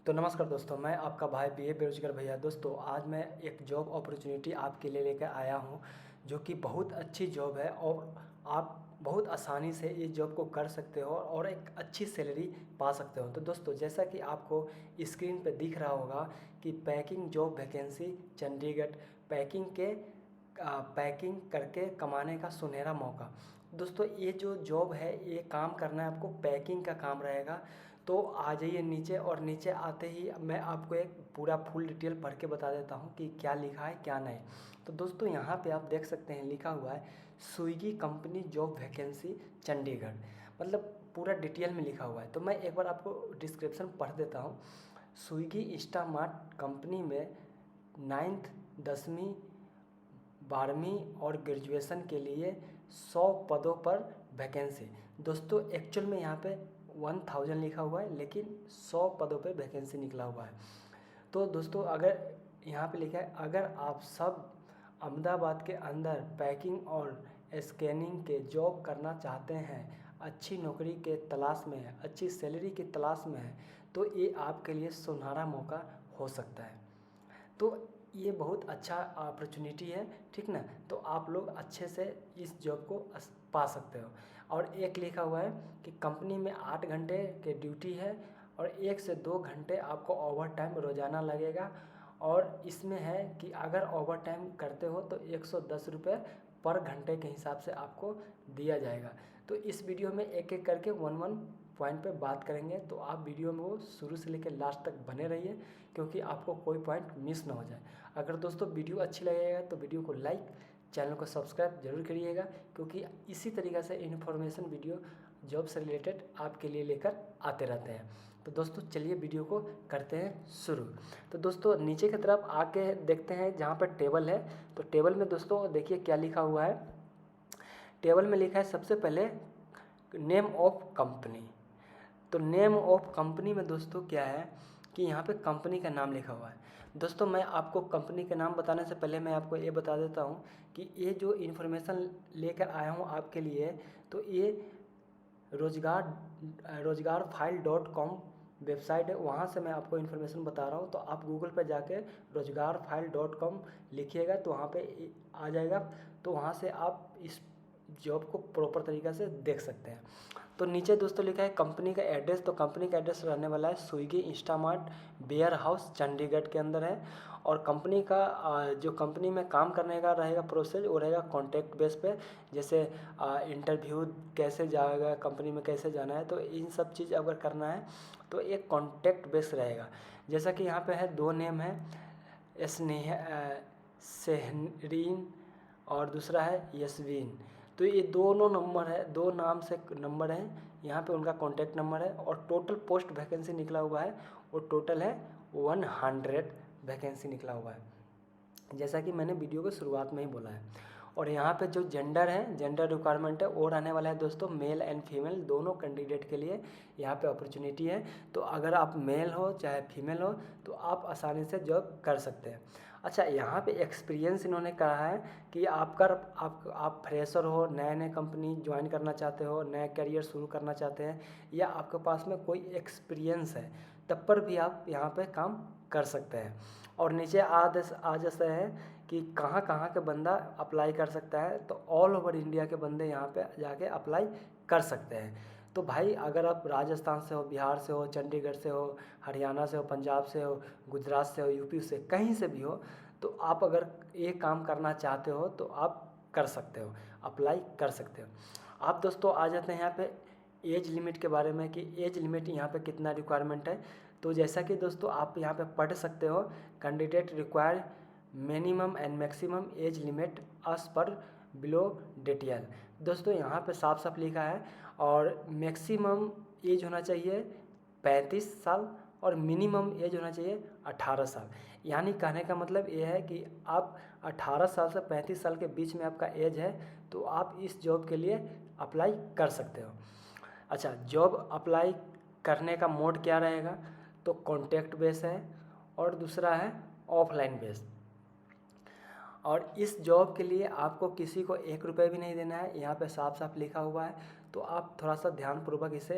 तो नमस्कार दोस्तों, मैं आपका भाई बीए बेरोजगार भैया। दोस्तों आज मैं एक जॉब अपॉर्चुनिटी आपके लिए लेकर आया हूं, जो कि बहुत अच्छी जॉब है और आप बहुत आसानी से इस जॉब को कर सकते हो और एक अच्छी सैलरी पा सकते हो। तो दोस्तों, जैसा कि आपको स्क्रीन पे दिख रहा होगा कि packing job vacancy Chandigarh, packing करके कमाने का सुनहरा मौका। दोस्तों, ये जो जॉब है, ये काम करना है आपको, पैकिंग का काम रहेगा। तो आ जाइए नीचे, और नीचे आते ही मैं आपको एक पूरा फुल डिटेल पढ़ के बता देता हूँ कि क्या लिखा है क्या नहीं। तो दोस्तों, यहाँ पे आप देख सकते हैं लिखा हुआ है Swiggy company job vacancy Chandigarh, मतलब पूरा डिटेल में लिखा हुआ है। तो मैं एक बार आपको डिस्क्रिप्शन पढ़ देता हूँ। स्विगी इंस्टामार्ट कंपनी में 9th 10वीं 12वीं और ग्रेजुएशन के लिए 100 पदों पर वैकेंसी। दोस्तों, एक्चुअल में यहाँ पे 1000 लिखा हुआ है, लेकिन 100 पदों पे वैकेंसी निकला हुआ है। तो दोस्तों, अगर यहाँ पे लिखा है अगर आप सब अहमदाबाद के अंदर पैकिंग और स्कैनिंग के जॉब करना चाहते हैं, अच्छी नौकरी के तलाश में है, अच्छी सैलरी की तलाश में है, तो ये आपके लिए सुनहरा मौका हो सकता है। तो ये बहुत अच्छा अपॉर्चुनिटी है, ठीक ना। तो आप लोग अच्छे से इस जॉब को पा सकते हो। और एक लिखा हुआ है कि कंपनी में 8 घंटे के ड्यूटी है और 1 से 2 घंटे आपको ओवर टाइम रोज़ाना लगेगा। और इसमें है कि अगर ओवर टाइम करते हो तो 110 रुपये पर घंटे के हिसाब से आपको दिया जाएगा। तो इस वीडियो में एक एक करके वन वन पॉइंट पे बात करेंगे, तो आप वीडियो में वो शुरू से लेकर लास्ट तक बने रहिए, क्योंकि आपको कोई पॉइंट मिस ना हो जाए। अगर दोस्तों वीडियो अच्छी लगेगा तो वीडियो को लाइक, चैनल को सब्सक्राइब जरूर करिएगा, क्योंकि इसी तरीक़े से इन्फॉर्मेशन वीडियो जॉब से रिलेटेड आपके लिए लेकर आते रहते हैं। तो दोस्तों, चलिए वीडियो को करते हैं शुरू। तो दोस्तों, नीचे की तरफ आके देखते हैं जहाँ पर टेबल है। तो टेबल में दोस्तों देखिए क्या लिखा हुआ है। टेबल में लिखा है सबसे पहले नेम ऑफ कंपनी। तो नेम ऑफ कंपनी में दोस्तों क्या है कि यहाँ पे कंपनी का नाम लिखा हुआ है। दोस्तों, मैं आपको कंपनी का नाम बताने से पहले मैं आपको ये बता देता हूँ कि ये जो इन्फॉर्मेशन लेकर आया हूँ आपके लिए, तो ये रोजगार फाइल.com वेबसाइट है, वहाँ से मैं आपको इन्फॉर्मेशन बता रहा हूँ। तो आप गूगल पर जाके रोजगारफाइल.com लिखिएगा तो वहाँ पे आ जाएगा। तो वहाँ से आप इस जॉब को प्रॉपर तरीक़े से देख सकते हैं। तो नीचे दोस्तों लिखा है कंपनी का एड्रेस। तो कंपनी का एड्रेस रहने वाला है Swiggy Instamart warehouse Chandigarh के अंदर है। और कंपनी का जो कंपनी में काम करने का रहेगा प्रोसेस, वो रहेगा कॉन्टैक्ट बेस पे। जैसे इंटरव्यू कैसे जाएगा, कंपनी में कैसे जाना है, तो इन सब चीज़ अगर करना है तो एक कॉन्टैक्ट बेस रहेगा। जैसा कि यहाँ पे है 2 नेम है, सहरीन और दूसरा है यशवीन। तो ये दोनों नंबर है, 2 नाम से नंबर हैं, यहाँ पे उनका कॉन्टैक्ट नंबर है। और टोटल पोस्ट वैकेंसी निकला हुआ है, वो टोटल है 100 वैकेंसी निकला हुआ है, जैसा कि मैंने वीडियो के शुरुआत में ही बोला है। और यहाँ पे जो जेंडर है, जेंडर रिक्वायरमेंट है वो रहने वाला है दोस्तों मेल एंड फीमेल दोनों कैंडिडेट के लिए यहाँ पे अपॉर्चुनिटी है। तो अगर आप मेल हो चाहे फीमेल हो तो आप आसानी से जॉब कर सकते हैं। अच्छा, यहाँ पे एक्सपीरियंस इन्होंने कहा है कि आप फ्रेशर हो, नए नए कंपनी ज्वाइन करना चाहते हो, नया करियर शुरू करना चाहते हैं, या आपके पास में कोई एक्सपीरियंस है, तब पर भी आप यहाँ पे काम कर सकते हैं। और नीचे आ जैसे है कि कहाँ कहाँ के बंदा अप्लाई कर सकता है, तो ऑल ओवर इंडिया के बंदे यहाँ पे जाके अप्लाई कर सकते हैं। तो भाई, अगर आप राजस्थान से हो, बिहार से हो, चंडीगढ़ से हो, हरियाणा से हो, पंजाब से हो, गुजरात से हो, यूपी से, कहीं से भी हो, तो आप अगर ये काम करना चाहते हो तो आप कर सकते हो, अप्लाई कर सकते हो। आप दोस्तों आ जाते हैं यहाँ पे एज लिमिट के बारे में कि एज लिमिट यहाँ पे कितना रिक्वायरमेंट है। तो जैसा कि दोस्तों आप यहाँ पे पढ़ सकते हो, candidate require minimum and maximum age limit as पर बिलो डिटेल। दोस्तों, यहाँ पे साफ साफ लिखा है, और मैक्सिमम एज होना चाहिए 35 साल और मिनिमम एज होना चाहिए 18 साल। यानी कहने का मतलब ये है कि आप 18 साल से 35 साल के बीच में आपका एज है तो आप इस जॉब के लिए अप्लाई कर सकते हो। अच्छा, जॉब अप्लाई करने का मोड क्या रहेगा, तो कॉन्टैक्ट बेस है और दूसरा है ऑफलाइन बेस। और इस जॉब के लिए आपको किसी को 1 रुपये भी नहीं देना है, यहाँ पे साफ साफ लिखा हुआ है। तो आप थोड़ा सा ध्यानपूर्वक इसे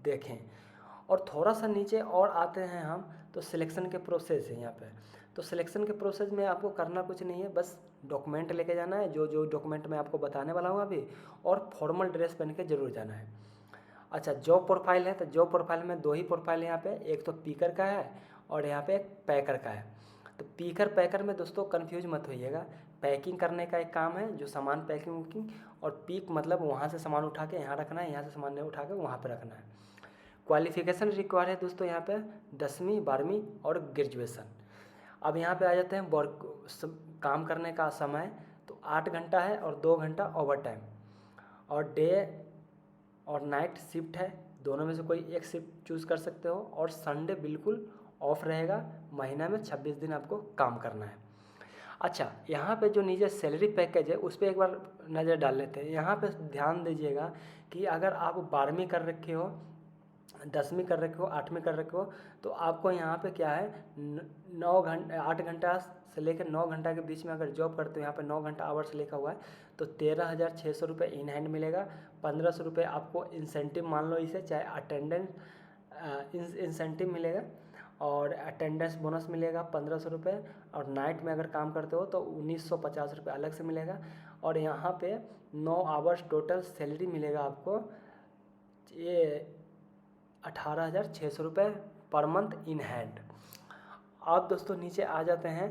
देखें। और थोड़ा सा नीचे और आते हैं हम, तो सिलेक्शन के प्रोसेस है यहाँ पे। तो सिलेक्शन के प्रोसेस में आपको करना कुछ नहीं है, बस डॉक्यूमेंट लेके जाना है, जो जो डॉक्यूमेंट मैं आपको बताने वाला हूँ अभी, और फॉर्मल ड्रेस पहन के ज़रूर जाना है। अच्छा, जॉब प्रोफाइल है, तो जॉब प्रोफाइल में 2 ही प्रोफाइल है यहाँ पे, एक तो पिकर का है और यहाँ पे एक पैकर का है। तो पिकर पैकर में दोस्तों कन्फ्यूज मत होइएगा, पैकिंग करने का एक काम है जो सामान पैकिंग वैकिंग, और पिक मतलब वहाँ से सामान उठा के यहाँ रखना है, यहाँ से सामान नहीं उठा के वहाँ पर रखना है। क्वालिफिकेशन रिक्वायर है दोस्तों यहाँ पे 10वीं 12वीं और ग्रेजुएशन। अब यहाँ पे आ जाते हैं काम करने का समय, तो 8 घंटा है और 2 घंटा ओवर टाइम, और डे और नाइट शिफ्ट है, दोनों में से कोई एक शिफ्ट चूज़ कर सकते हो, और संडे बिल्कुल ऑफ रहेगा, महीना में 26 दिन आपको काम करना है। अच्छा, यहाँ पे जो नीचे सैलरी पैकेज है उस पर एक बार नज़र डाल लेते हैं। यहाँ पे ध्यान दीजिएगा कि अगर आप 12वीं कर रखे हो, 10वीं कर रखे हो, 8वीं कर रखे हो, तो आपको यहाँ पे क्या है 8 घंटा से लेकर 9 घंटा के बीच में अगर जॉब करते हो, यहाँ पे 9 घंटा आवर्स लिखा हुआ है, तो 13,600 रुपये इन हैंड मिलेगा। 1,500 रुपये आपको इंसेंटिव मान लो इसे, चाहे अटेंडेंस इंसेंटिव मिलेगा, और अटेंडेंस बोनस मिलेगा 1,500 रुपये, और नाइट में अगर काम करते हो तो 1,950 रुपये अलग से मिलेगा। और यहाँ पे 9 आवर्स टोटल सैलरी मिलेगा आपको, ये 18,600 रुपये पर मंथ इन हैंड। आप दोस्तों नीचे आ जाते हैं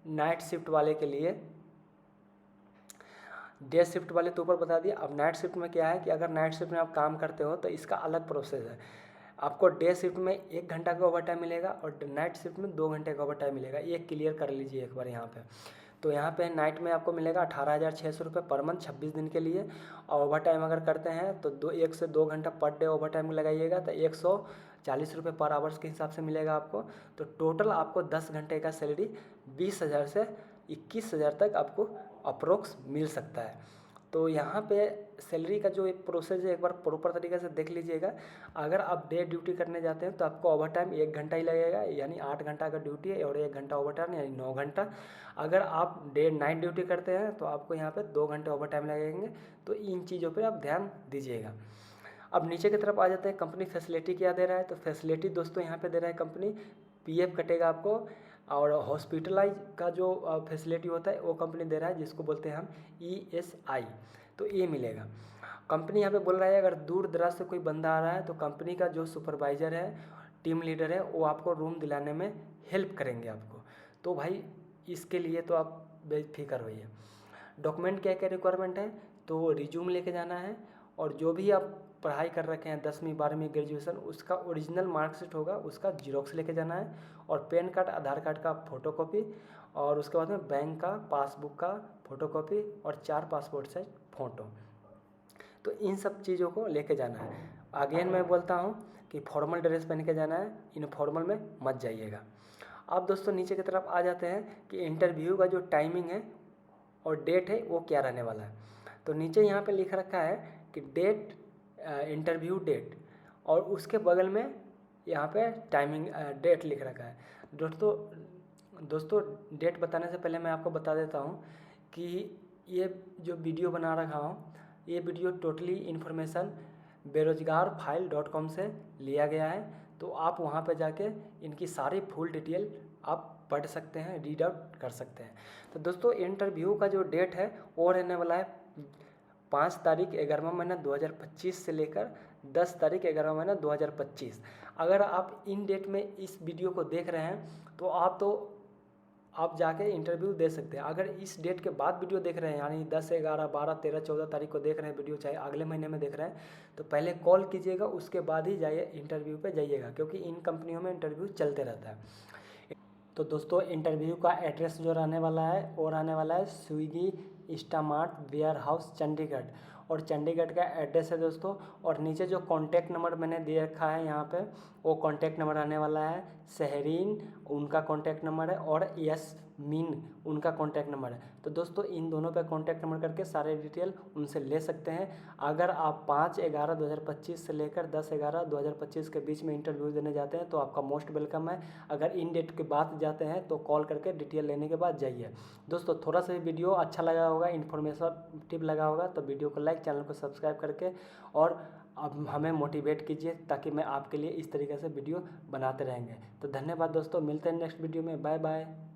नाइट शिफ्ट वाले के लिए। डे शिफ्ट वाले तो ऊपर बता दिया, अब नाइट शिफ्ट में क्या है कि अगर नाइट शिफ्ट में आप काम करते हो तो इसका अलग प्रोसेस है। आपको डे शिफ्ट में 1 घंटा का ओवर टाइम मिलेगा और नाइट शिफ्ट में 2 घंटे का ओवर टाइम मिलेगा, ये क्लियर कर लीजिए एक बार यहाँ पे। तो यहाँ पे नाइट में आपको मिलेगा 18,600 रुपये पर मंथ 26 दिन के लिए, और ओवर टाइम अगर करते हैं तो 1 से 2 घंटा पर डे ओवर टाइम लगाइएगा तो 140 रुपये पर आवर्स के हिसाब से मिलेगा आपको। तो टोटल आपको 10 घंटे का सैलरी 20,000 से 21,000 तक आपको अप्रोक्स मिल सकता है। तो यहाँ पे सैलरी का जो एक प्रोसेस है एक बार प्रॉपर तरीके से देख लीजिएगा। अगर आप डे ड्यूटी करने जाते हैं तो आपको ओवर टाइम 1 घंटा ही लगेगा, यानी 8 घंटा का ड्यूटी है और 1 घंटा ओवर टाइम, यानी 9 घंटा। अगर आप डे नाइट ड्यूटी करते हैं तो आपको यहाँ पे 2 घंटे ओवर टाइम लगेंगे। तो इन चीज़ों पर आप ध्यान दीजिएगा। अब नीचे की तरफ आ जाते हैं, कंपनी फैसिलिटी क्या दे रहा है। तो फैसिलिटी दोस्तों यहाँ पे दे रहा है कंपनी, PF कटेगा आपको, और हॉस्पिटलाइज का जो फैसिलिटी होता है वो कंपनी दे रहा है, जिसको बोलते हैं हम ESI, तो ये मिलेगा। कंपनी यहाँ पे बोल रहा है अगर दूर दराज से कोई बंदा आ रहा है तो कंपनी का जो सुपरवाइज़र है, टीम लीडर है, वो आपको रूम दिलाने में हेल्प करेंगे आपको। तो भाई इसके लिए तो आप बेफिक्र होइए। डॉक्यूमेंट क्या क्या रिक्वायरमेंट है, तो रिज्यूम लेके जाना है, और जो भी आप पढ़ाई कर रखे हैं 10वीं 12वीं ग्रेजुएशन, उसका ओरिजिनल मार्कशीट होगा उसका जीरोक्स लेके जाना है, और पैन कार्ड आधार कार्ड का फ़ोटोकॉपी, और उसके बाद में बैंक का पासबुक का फ़ोटोकॉपी, और 4 पासपोर्ट साइज फ़ोटो। तो इन सब चीज़ों को लेके जाना है। अगेन मैं बोलता हूँ कि फॉर्मल ड्रेस पहन के जाना है, इनफॉर्मल में मत जाइएगा। अब दोस्तों नीचे की तरफ आ जाते हैं कि इंटरव्यू का जो टाइमिंग है और डेट है वो क्या रहने वाला है। तो नीचे यहाँ पे लिख रखा है कि डेट, इंटरव्यू डेट, और उसके बगल में यहाँ पे टाइमिंग डेट लिख रखा है। दोस्तों डेट बताने से पहले मैं आपको बता देता हूँ कि ये जो वीडियो बना रखा हूँ, ये वीडियो टोटली इन्फॉर्मेशन बेरोजगारफाइल.com से लिया गया है। तो आप वहाँ पे जाके इनकी सारी फुल डिटेल आप पढ़ सकते हैं, रीड आउट कर सकते हैं। तो दोस्तों इंटरव्यू का जो डेट है वो रहने वाला है 5 तारीख 11वां महीना 2025 से लेकर 10 तारीख 11वां महीना 2025। अगर आप इन डेट में इस वीडियो को देख रहे हैं तो आप जाके इंटरव्यू दे सकते हैं। अगर इस डेट के बाद वीडियो देख रहे हैं, यानी 10, 11, 12, 13, 14 तारीख को देख रहे हैं वीडियो, चाहे अगले महीने में देख रहे हैं, तो पहले कॉल कीजिएगा, उसके बाद ही जाइए इंटरव्यू पे जाइएगा, क्योंकि इन कंपनियों में इंटरव्यू चलते रहता है। तो दोस्तों इंटरव्यू का एड्रेस जो रहने वाला है वो रहने वाला है Swiggy Instamart warehouse Chandigarh, और चंडीगढ़ का एड्रेस है दोस्तों। और नीचे जो कॉन्टैक्ट नंबर मैंने दे रखा है यहाँ पे, वो कॉन्टैक्ट नंबर आने वाला है सहरीन, उनका कॉन्टैक्ट नंबर है, और यास्मीन उनका कॉन्टैक्ट नंबर है। तो दोस्तों इन दोनों पे कॉन्टैक्ट नंबर करके सारे डिटेल उनसे ले सकते हैं। अगर आप 5/11/2025 से लेकर 10/11/2025 के बीच में इंटरव्यू देने जाते हैं तो आपका मोस्ट वेलकम है। अगर इन डेट के बाद जाते हैं तो कॉल करके डिटेल लेने के बाद जाइए। दोस्तों थोड़ा सा वीडियो अच्छा लगा होगा, इन्फॉर्मेटिव लगा होगा, तो वीडियो को लाइक, चैनल को सब्सक्राइब करके और अब हमें मोटिवेट कीजिए ताकि मैं आपके लिए इस तरीके से वीडियो बनाते रहेंगे। तो धन्यवाद दोस्तों, मिलते हैं नेक्स्ट वीडियो में। Bye bye.